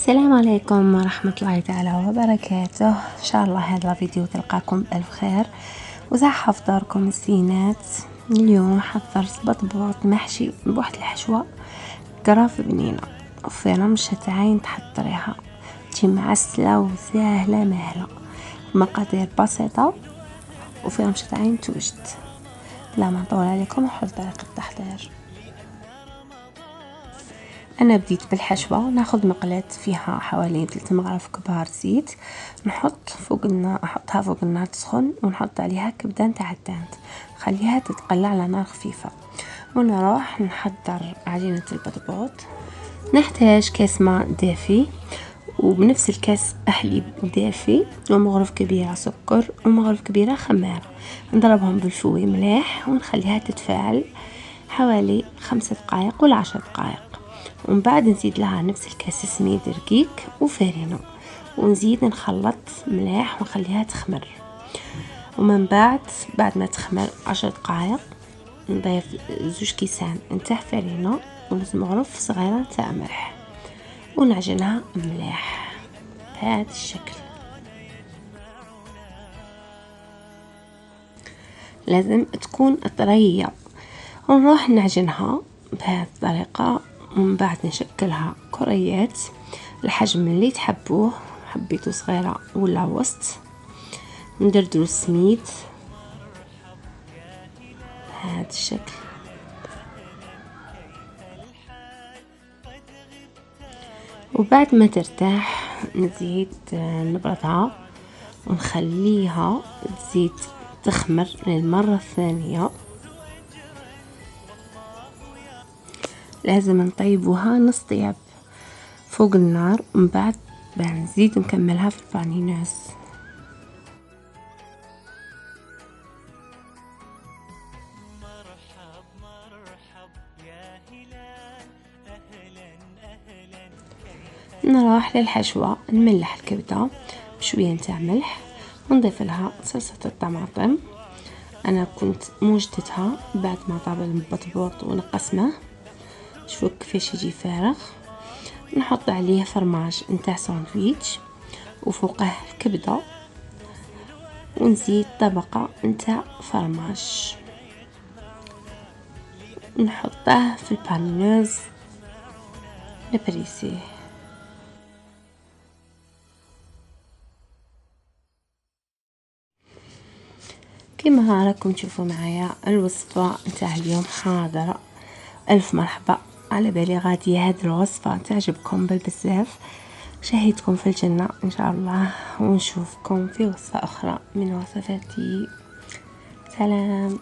السلام عليكم ورحمة الله تعالى وبركاته. إن شاء الله هذا الفيديو تلقاكم بألف خير وصحة في داركم الزينات. اليوم حضرت بطبوط محشي بواحد الحشوة قرافة بنينة وفعلا مش هتعين تحضريها، تجي معسلة وسهلة مهلة، مقادير بسيطة وفعلا مش هتعين توجد. لا ما نطول عليكم وحل طريقة التحضير. انا بديت بالحشوه، ناخذ مقلاة فيها حوالي 3 مغارف كبار زيت، احطها فوق النار تسخن ونحط عليها كبده نتاع التانت، خليها تتقلى على نار خفيفه ونروح نحضر عجينه البطبوط. نحتاج كاس ماء دافي وبنفس الكاس حليب دافي ومغرف كبيره سكر ومغرف كبيره خميره، نضربهم بالفوي مليح ونخليها تتفاعل حوالي 5 دقائق ولا 10 دقائق، ومن بعد نزيد لها نفس الكاس سميد رقيق وفارينو ونزيد نخلط مليح ونخليها تخمر. ومن بعد ما تخمر 10 دقائق نضيف 2 كيسان نتاع فارينو ونص مغرف صغيرة نتاع ملح ونعجنها مليح بهذا الشكل. لازم تكون طرية ونروح نعجنها بهذه الطريقة، ومن بعد نشكلها كريات الحجم اللي تحبوه، حبيتو صغيرة ولا وسط، ندردرو السميد بهذا الشكل. وبعد ما ترتاح نزيد نبردها ونخليها تزيد تخمر للمرة الثانية. لازم نطيبوها نص طياب فوق النار، ومن بعد نزيد نكملها في البانينوز. نروح للحشوة، نملح الكبدة بشوية نتاع ملح ونضيف لها صلصة الطماطم. انا كنت موجدتها بعد ما طاب البطبوط ونقسمه، شوفوا كيفاش يجي فارغ. نحط عليه فرماج نتاع ساندويتش وفوقه الكبده ونزيد طبقه نتاع فرماج، نحطه في البانينوز نبريسيه. كما راكم تشوفوا معايا الوصفه نتاع اليوم حاضره. الف مرحبا، على بالي غادي هاد الوصفه تعجبكم بالبزاف. شهيتكم في الجنه ان شاء الله، ونشوفكم في وصفه اخرى من وصفاتي. سلام.